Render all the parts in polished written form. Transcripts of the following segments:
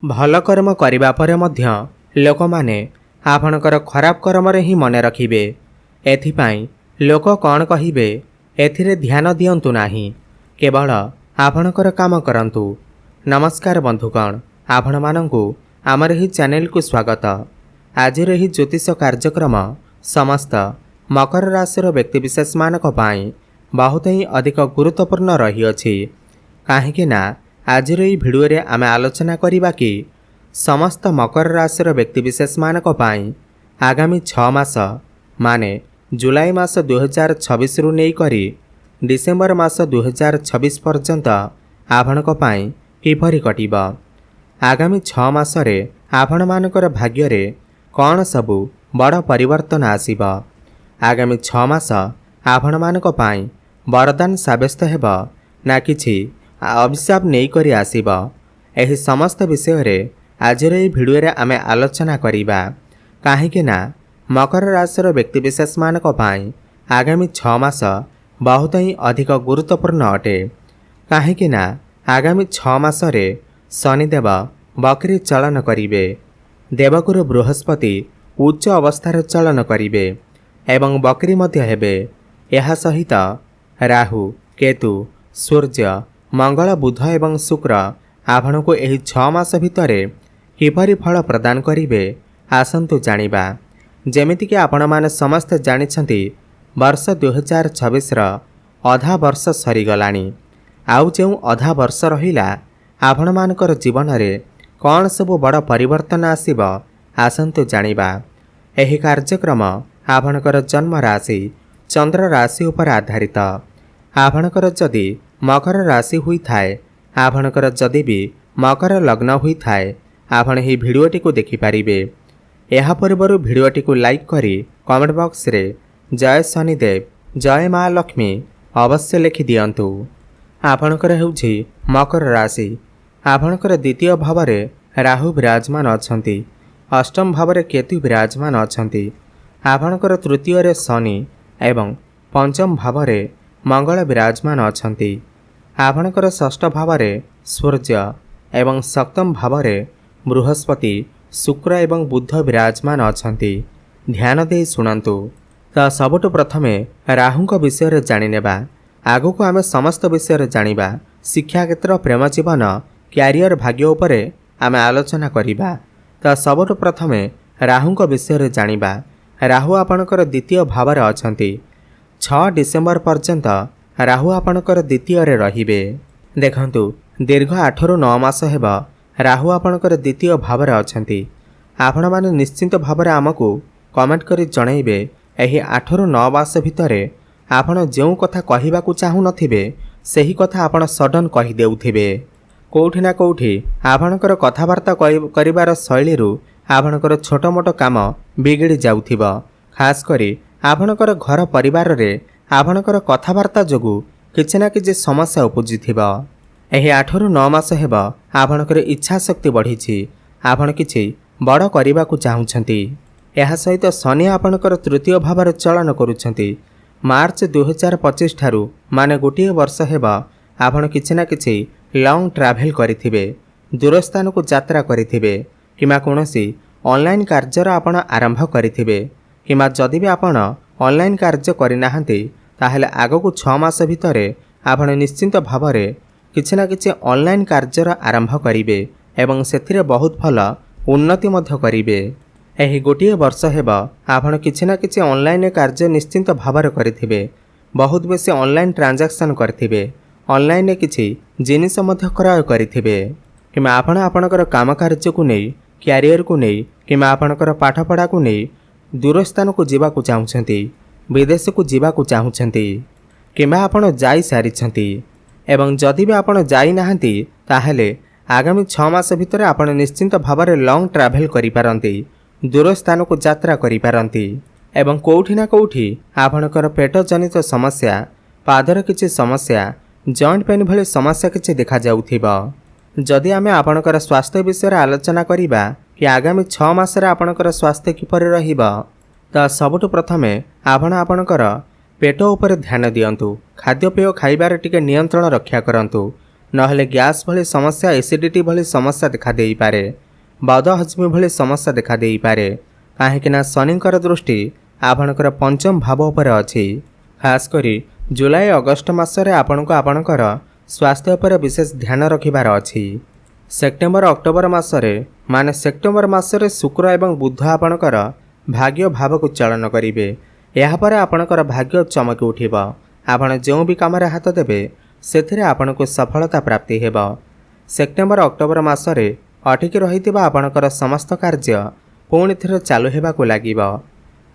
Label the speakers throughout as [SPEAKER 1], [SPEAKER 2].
[SPEAKER 1] भल कर्म करिबा परे मध्य लोकमाने आपणकर खराब कर्मरे ही मने रखिबे। एथिपाई लोक कौन कहिबे एथिरे ध्यान दियंतु नाही, केवल आपणकर काम करंतु। नमस्कार बंधुगण, आपण मानंकु आमर ही चैनल को स्वागत। आज ही ज्योतिष कार्यक्रम समस्त मकर राशि व्यक्तिविशेष मानक पाई बहुत ही अधिक गुरुत्वपूर्ण रही अछि। काहेकि ना आज ही भिडियो आमे आलोचना करिबा कि समस्त मकर राशि व्यक्तिविशेष मानक पाई आगामी 6 मास माने जुलाई मास 2026 रु नहीं करी डिसेम्बर मास 2026 पर्यंत आपणक पाई किपरि कटिबा। आगामी 6 मासरे आपण मानकर भाग्य रे कौन सबु बड़ परिवर्तन आसीबा। आगामी 6 मास आपण मानक पाई वरदान साब्यस्त हेबा ना किछि अभिशाप नहीं करी आसीबा। एही समस्त विषय रे आज भिडियो आमे आलोचना करिबा। काहेकि ना मकर राशि व्यक्तिविशेष मानक पाई आगामी 6 मास बहुत ही अधिक गुरुत्वपूर्ण अटे। काहेकि ना आगामी 6 मासरे शनिदेव बकरी चलन करिबे, देवगुरु बृहस्पति उच्च अवस्थार चलन करिबे एवं बकरी मध्य हेबे। यह सहित राहु, केतु, सूर्य, मंगल, बुध एवं शुक्र आपण को यही 6 मास भितरे किपरि फल प्रदान करिबे आसंतु जानिबा। जेमिति कि आपण माने समस्त जानिछंती वर्ष 2026 अधा वर्ष सरीगलानी। आउ जो अधा वर्ष रहिला आपण मानकर जीवन रे कौन सब बड़ परिवर्तन आसीब आसंतु जानिबा। एही कार्यक्रम आपणकर जन्म राशि चंद्र राशि उपर आधारित। आपणकर जदि मकर राशि हुई थाए, आपणकर जदि भी मकर लग्न हुई थाए, आपण ही भिडियोटी को देखि पारिबे। एहा पूर्व भिडियोटी को लाइक करी कमेंट बॉक्स रे जय शनिदेव, जय माँ लक्ष्मी अवश्य लिखि दियंतु। आपणकर हेउछि मकर राशि। आपणकर द्वितीय भाव रे राहु विराजमान अछंती, अष्टम भाव रे केतु विराजमान अछंती। आपणकर तृतीय रे शनि एवं पंचम भाव रे मंगल विराजमान अछंती। आपणकर षष्ठ भाव रे सूर्य एवं सप्तम भाव रे बृहस्पति, शुक्र एवं बुध विराजमान अछंती। ध्यान दे सुनंतु। तो सबुठु प्रथमे राहुंक विषय जानिनेबा। आगु को आमे समस्त विषय जानिबा। शिक्षा क्षेत्र, प्रेम जीवन, क्यारियर, भाग्य उपरे आमे आलोचना करिबा। तो सबुठु प्रथमे राहुंक विषय जानिबा। राहु आपणकर द्वितीय भाव रे अछंती। 6 डिसेम्बर पर्यंत राहु आपणकर द्वितीय रे रहिबे। देखंतु दीर्घ 8 रु 9 मास हेबा राहु आपणकर द्वितीय भाव रे अछंती। आपण माने निश्चित भाव रे आमको कमेंट करी जणाइबे एही 8 रु 9 मास भितरे आपण जेउ कथा कहिबा को चाहू नथिबे सेही कथा आपण सडन कहि देउथिबे। कोउठी ना कोउठी आपणकर कथावार्ता करिबार शैली रु आपणकर छोट मोट काम बिगड़ी जाउथिबा। खास करी आपणकर घर परिवार रे आपणकर कथावार्ता जोगु किछि ना किछि समस्या उपजिथिबा। एही 8 रु 9 मास हेबा आपणकर इच्छा शक्ति बढ़िछि। आपण किछि बड़ करिबा को चाहुछंती। एहा सहित शनि आपणकर तृतीय भाव रे चलन करूछंती। मार्च 2025 ठारू माने गोटिए वर्ष हेबा आपण किछि ना किछि लॉन्ग ट्रैवल करिथिबे, दूर स्थान को यात्रा करिथिबे किमा कोनोसी ऑनलाइन कार्यर आपण आरंभ करिथिबे। किमा जदि भी आपण ऑनलाइन कार्य करिनाहांती ताहेले आगो को 6 मास भितरे आपण निश्चित भाव रे किछि ना किछि ऑनलाइन कार्यर आरंभ करिबे एवं सेथिरे बहुत भल उन्नति मध्य करिबे। एही गोटिए वर्ष हेबा आपण किछि ना किछि ऑनलाइन कार्य निश्चित भाव रे करिथिबे, बहुत बेसी ऑनलाइन ट्रांजैक्शन करथिबे, ऑनलाइन किछि जिनिस मध्य क्रय करिथिबे। किमा आपण आपणकर काम कार्य को नै, क्यारियर को नै, किमा आपणकर पाठ पढ़ा को नै दूर स्थान को जीवा को चाहुछंती, विदेश को जीवा को चाहुछंती, किमा आपण जाई सारिछंती एवं जदि भी आपण जाई नाहंती ताहेले आगामी 6 मास भितर आपण निश्चित भाव रे लॉन्ग ट्रैवल करि पारंती, दूर स्थान को यात्रा करि पारंती एवं कोउठी ना कोउठी आपणकर पेट जनित समस्या, पादर किछि समस्या, जॉइंट पेन भली समस्या किछि देखा जाउथिबा। जदि आमे आपणकर स्वास्थ्य विषय आलोचना करिबा कि आगामी 6 मास रे आपणकर स्वास्थ्य किपरि रहिबा, त सबुठु प्रथमे आपणकर पेट उपर ध्यान दियंतु। खाद्यपेय खाइबार टिके नियंत्रण रक्षा करंतु। नहले गैस भली समस्या एसिडिटी भली समस्या देखा देई पारे। बदहजमी भली समस्या देखा देई पारे कहीं शनिकर दृष्टि आपणकर पंचम भाव उपर अछि। खास करी जुलाई अगस्ट मासरे आपणको आपणकर स्वास्थ्य पर विशेष ध्यान रखिबार अछि। सेप्टेम्बर अक्टोबर मासरे माने सेप्टेम्बर मासरे शुक्र एवं बुध आपणकर भाग्य भाव को चलन करिवे। यापर आपणकर भाग्य चमकी उठिब। आपण जो भी काम हाथ देबे सेथिरे आपणको सफलता प्राप्ति हेब। सेप्टेम्बर अक्टोबर मासरे अटकी रहितिबा आपणकर समस्त कार्य पुणी थेर चालू हेबाकु लागिब।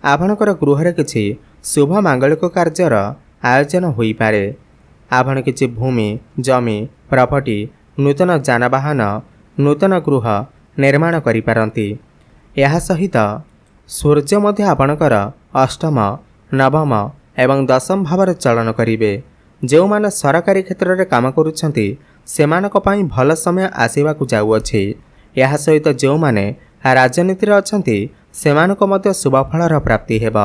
[SPEAKER 1] आपणकर गृहरे किछि शुभ मांगलिक कार्यर आयोजन होई पारे। आपण किछि भूमि जमी प्रॉपर्टी नूतन जानवाहन नूतन गृह निर्माण करि पारंती। यह सहित सूर्य मध्य आपणकर अष्टम नवम एवं दशम भाव चलन करिवे। जो माने सरकारी क्षेत्र में काम करुछंती सेमानक पई भल समय आसीबाकु जाउअछि। यह सहित जो माने राजनीति अछंती सेमानक मध्य शुभफलर प्राप्ति हेब।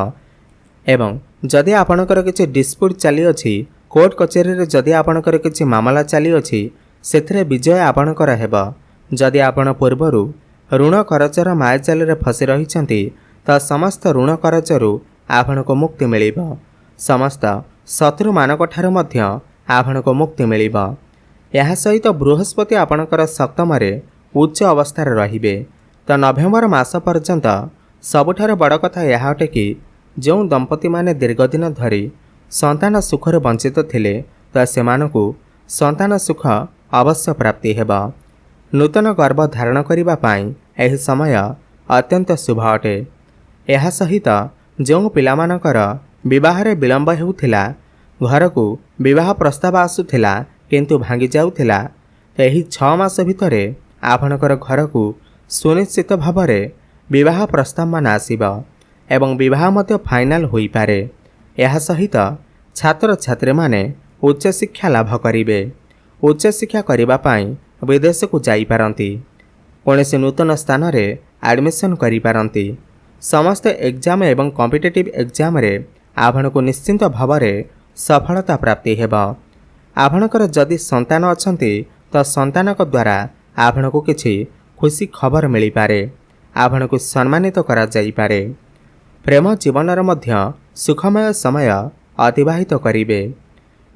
[SPEAKER 1] एवं जदि आपणकर किछि डिस्प्यूट चली अछि कोर्ट कचेरी रे जदि आपणकर किछि मामला चली अछि सेथिरे विजय आपणकर हेब। जदि आपण पूर्वरु ऋण करजर मायाजाल रे फसी रहिछंती त समस्त ऋण करजरु आपणको मुक्ति मिलिब। समस्त शत्रु मानक ठारू मध्य आपणको मुक्ति मिलिब। यह सहित बृहस्पति आपणकर सप्तमरे उच्च अवस्था रहिबे। तो नवेम्बर मास पर्यंत सबुठार बड़ कथा यह अटे कि जो दंपति माने दीर्घदिन धरी संतान सुखर वंचित थिले तो सेमानकु संतान सुख अवश्य प्राप्ति हेब। नूतन गर्भ धारण करिबा पाई एही समय अत्यंत शुभ अटे। यह सहित जो पिलामानकर विवाहरे विलंब हेउथिला घरकु विवाह प्रस्ताव आसुथिला किंतु भांगी जाउथिला एही 6 मास भितरे आपणकर घरकु सुनिश्चित भावरे विवाह प्रस्ताव मान आसीब एवं विवाह मध्य फाइनाल होई पारे। यह सहित छात्र छात्री माने उच्च शिक्षा लाभ करिवे। उच्च शिक्षा करिबा पाई विदेश को जाई पारंती। कोनोसी नूतन स्थान रे एडमिशन करि पारंती। समस्त एग्जाम एवं कॉम्पिटिटिव एग्जाम रे आपणको निश्चिंत भावरे सफलता प्राप्ति हेब। आपणकर जदि संतान अछंती तो संतानक द्वारा आपणको किछि खुशी खबर मिली पारे। आपणको सम्मानित करा जाई पारे। प्रेम जीवनर मध्य सुखमय समय अतिबाहित करिवे।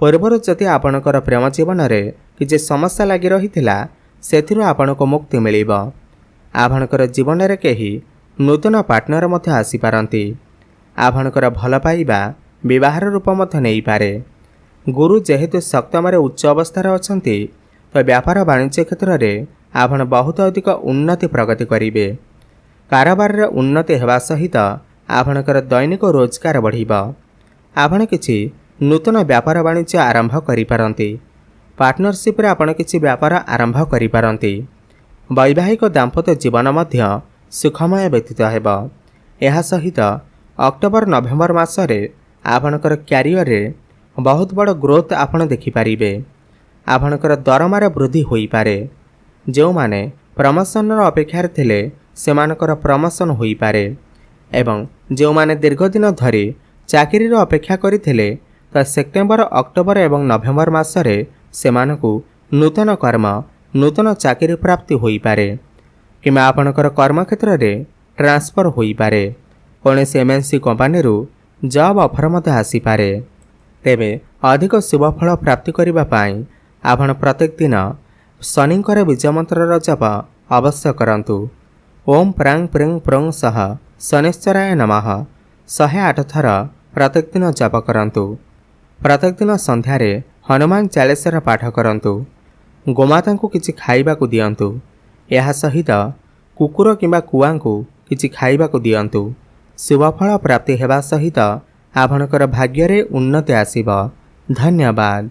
[SPEAKER 1] पूर्वर जदि आपणकर प्रेम जीवन रे किछि समस्या लागि रहिथिला सेथिरु आपणको मुक्ति मिलिब। आपणकर जीवन रे केही नूतन पार्टनर मध्य आसी पारंती। आपणकर भल पाइबा विवाहर रूप मध्य नेई पारे। गुरु जेहेतु सप्तमरे उच्च अवस्थार अछंती तो व्यापार वाणिज्य क्षेत्र में आपण बहुत अधिक उन्नति प्रगति करिवे। कारोबार रे उन्नति हेबा सहित आपणकर दैनिक रोजगार बढ़िब। आपण किछि नूतन व्यापार वाणिज्य आरंभ करि पारंती। पार्टनरशिप रे आपण किछि व्यापार आरंभ करि पारंती। वैवाहिक दाम्पत्य जीवन मध्य सुखमय व्यतीत हेब। यह सहित अक्टोबर नवेम्बर मासरे आपणकर क्यारियर रे बहुत बड़ ग्रोथ आपण देखि पारिबे। आपणकर दरमार वृद्धि होई पारे। जो माने प्रमोशन अपेक्षार थिले सेमानकर प्रमोशन होई पारे। एवं जो माने दीर्घदिन धरी चाकरी अपेक्षा करिथिले तो सेप्टेम्बर अक्टोबर एवं नवेम्बर मासरे सेमानकु नूतन कर्म नूतन चाकरी प्राप्ति होई पारे। किमा आपणकर कर्मक्षेत्र रे ट्रांसफर होई पारे। कोनोसी एमएनसी कंपनी रु जॉब ऑफर मते आसी पारे। तेबे अधिक शुभफल प्राप्ति करिबा पाई आपण प्रत्येक दिन शनिकर बीज मंत्र जप अवश्य करंतु। ओम प्रांग प्रिंग प्रोंग सह शनिश्चराय नमः 108 थर प्रत्येक दिन जप करंतु। प्रत्येक दिन संध्यारे हनुमान चालीसार पाठ करंतु। गोमाता को किछि खाइबा को दियंतु। यह सहित कुकुर किंबा कुआ को किछि खाइबा को दियंतु। शुभफल प्राप्ति हेबा सहित आपणकर भाग्य रे उन्नति आसीब। धन्यवाद।